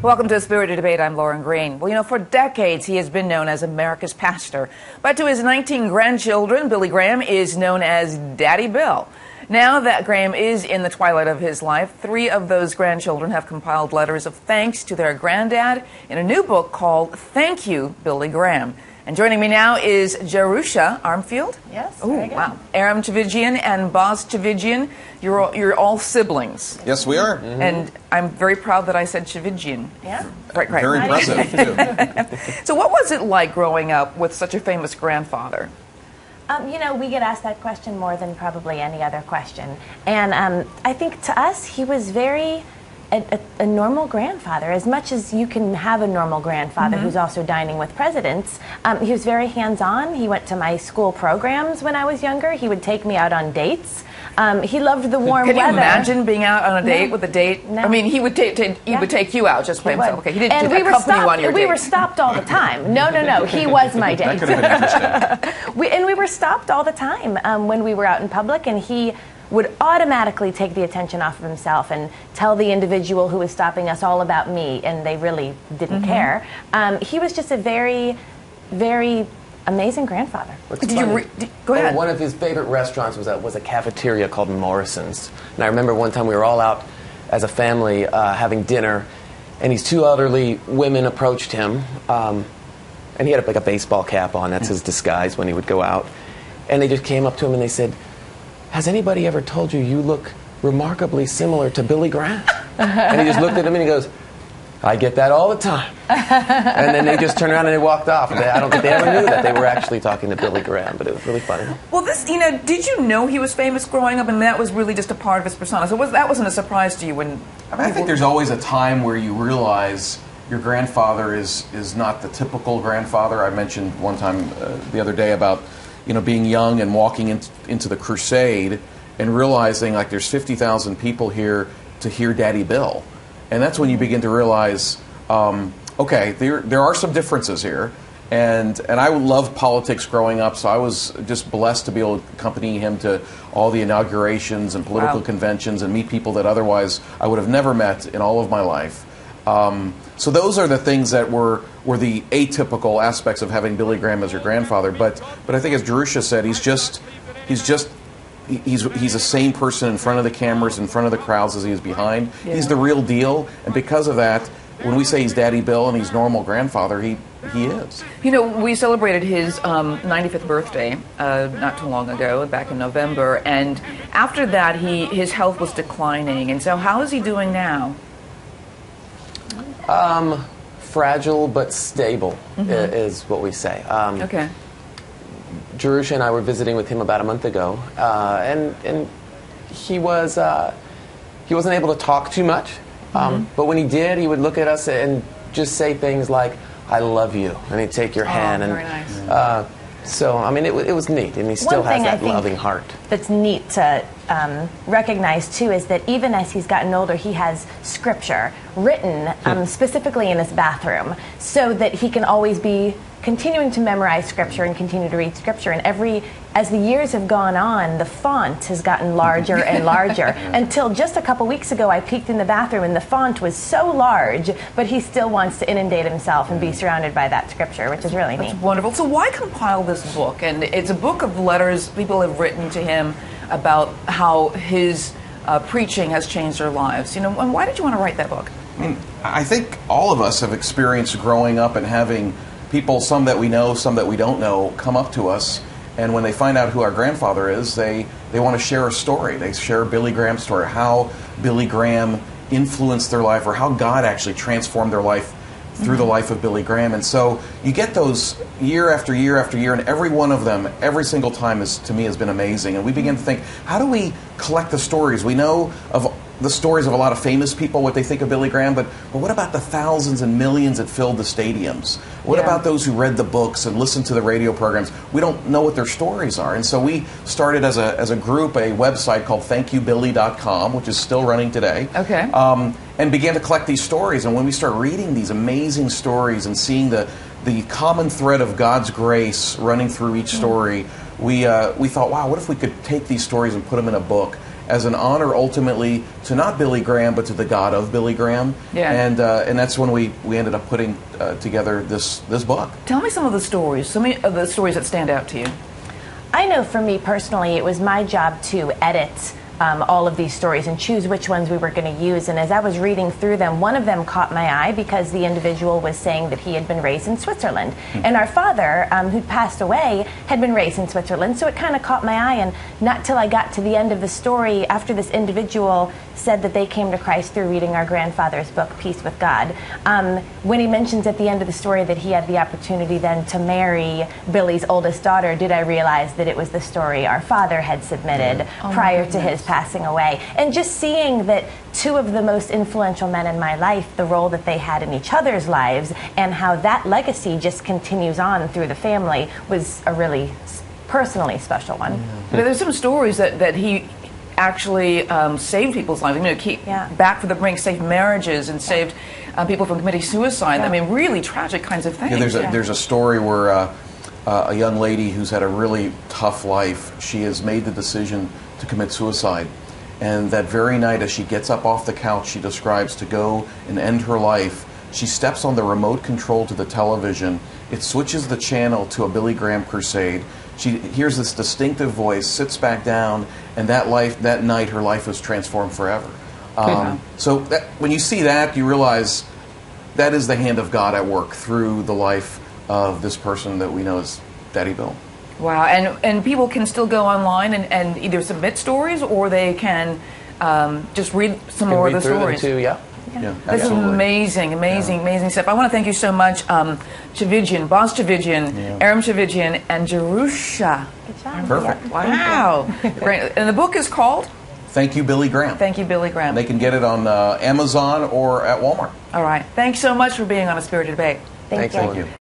Welcome to Spirited Debate. I'm Lauren Green. Well, you know, for decades he has been known as America's pastor. But to his 19 grandchildren, Billy Graham is known as Daddy Bill. Now that Graham is in the twilight of his life, 3 of those grandchildren have compiled letters of thanks to their granddad in a new book called Thank You, Billy Graham. And joining me now is Jerusha Armfield. Yes. Oh, wow. Aram Chavigian and Boz Chavigian. You're all siblings. Yes, we are. Mm-hmm. And I'm very proud that I said Chavigian. Yeah. Right. Very impressive, too. So what was it like growing up with such a famous grandfather? You know, we get asked that question more than probably any other question. And I think to us, he was very a normal grandfather. As much as you can have a normal grandfather who's also dining with presidents, he was very hands-on. He went to my school programs when I was younger. He would take me out on dates. He loved the warm weather. Can you imagine being out on a date with a date? No. I mean, he would take you out just by himself. Okay, he didn't accompany you on your date. We were stopped all the time. No. He was my date. That could have been interesting. We were stopped all the time when we were out in public, and he would automatically take the attention off of himself and tell the individual who was stopping us all about me, and they really didn't care. He was just a very, very amazing grandfather. Go ahead. One of his favorite restaurants was a cafeteria called Morrison's. And I remember one time we were all out as a family having dinner, and these 2 elderly women approached him, and he had like a baseball cap on. That's his disguise when he would go out. And they just came up to him and they said, "Has anybody ever told you you look remarkably similar to Billy Graham?" And he just looked at him and he goes, "I get that all the time." And then they just turned around and they walked off. I don't think they ever knew that they were actually talking to Billy Graham, but it was really funny. Well, did you know he was famous growing up, and that was really just a part of his persona? So that wasn't a surprise to you when? I think there's always a time where you realize your grandfather is not the typical grandfather. I mentioned one time the other day about being young and walking into the crusade and realizing like there's 50,000 people here to hear Daddy Bill. And that's when you begin to realize, okay, there are some differences here. And I loved politics growing up, so I was just blessed to be able to accompany him to all the inaugurations and political conventions and meet people that otherwise I would have never met in all of my life. So those are the things that were the atypical aspects of having Billy Graham as your grandfather. But I think, as Jerusha said, he's the same person in front of the cameras, in front of the crowds as he is behind. Yeah. He's the real deal, and because of that, when we say he's Daddy Bill and he's normal grandfather, he is. We celebrated his 95th birthday not too long ago, back in November, and after that, his health was declining. And so, how is he doing now? Fragile but stable is what we say. Okay. Jerusha and I were visiting with him about a month ago, and he wasn't able to talk too much. But when he did, he would look at us and just say things like, "I love you," and he'd take your hand. Very nice. So, I mean, it was neat, and he still has that loving heart. That's neat to recognize, too, is that even as he's gotten older, he has scripture written specifically in his bathroom so that he can always be continuing to memorize scripture and continue to read scripture. And as the years have gone on, the font has gotten larger and larger until just a couple weeks ago I peeked in the bathroom and the font was so large, but he still wants to inundate himself and be surrounded by that scripture, which is really neat. That's wonderful. So why compile this book? And it's a book of letters people have written to him about how his preaching has changed their lives. And why did you want to write that book? I think all of us have experienced growing up and having people, some that we know, some that we don't know, come up to us, and when they find out who our grandfather is, they want to share a story. They share Billy Graham's story, how Billy Graham influenced their life, or how God actually transformed their life through the life of Billy Graham. And so you get those year after year after year, and every one of them, every single time, to me, has been amazing. And we begin to think, how do we collect the stories? We know of the stories of a lot of famous people, what they think of Billy Graham, but what about the thousands and millions that filled the stadiums? What about those who read the books and listened to the radio programs? We don't know what their stories are. And so we started as a group a website called thankyoubilly.com, which is still running today. Okay. And began to collect these stories. And when we start reading these amazing stories and seeing the common thread of God's grace running through each story, we thought, wow, what if we could take these stories and put them in a book as an honor ultimately to not Billy Graham, but to the God of Billy Graham. Yeah. And that's when we ended up putting together this book. Tell me some of the stories, that stand out to you. I know for me personally, it was my job to edit all of these stories and choose which ones we were going to use. And as I was reading through them, one of them caught my eye because the individual was saying that he had been raised in Switzerland. And our father, who'd passed away, had been raised in Switzerland. So it kind of caught my eye. And not till I got to the end of the story, after this individual said that they came to Christ through reading our grandfather's book, Peace with God, when he mentions at the end of the story that he had the opportunity then to marry Billy's oldest daughter, did I realize that it was the story our father had submitted prior to his passing away. And just seeing that two of the most influential men in my life, the role that they had in each other's lives, and how that legacy just continues on through the family, was a really personally special one. But there's some stories that he actually saved people's lives. Back from the brink, saved marriages and saved people from committing suicide. I mean, really tragic kinds of things. There's a story where a young lady who's had a really tough life, she has made the decision to commit suicide. And that very night, as she gets up off the couch, she describes to go and end her life. She steps on the remote control to the television. It switches the channel to a Billy Graham crusade. She hears this distinctive voice, sits back down, and that night her life was transformed forever. So when you see that, you realize that is the hand of God at work through the life of this person that we know as Daddy Bill. Wow, and people can still go online and either submit stories or they can just read some more of the stories. Too, yeah. This is amazing stuff. I want to thank you so much, Chavidian, Boz Chavidian, Aram Chavidian, and Jerusha. Good job. Perfect. Wow. Great. And the book is called? Thank You, Billy Graham. Thank You, Billy Graham. And they can get it on Amazon or at Walmart. All right. Thanks so much for being on A Spirited Debate. Thank you. Thank you.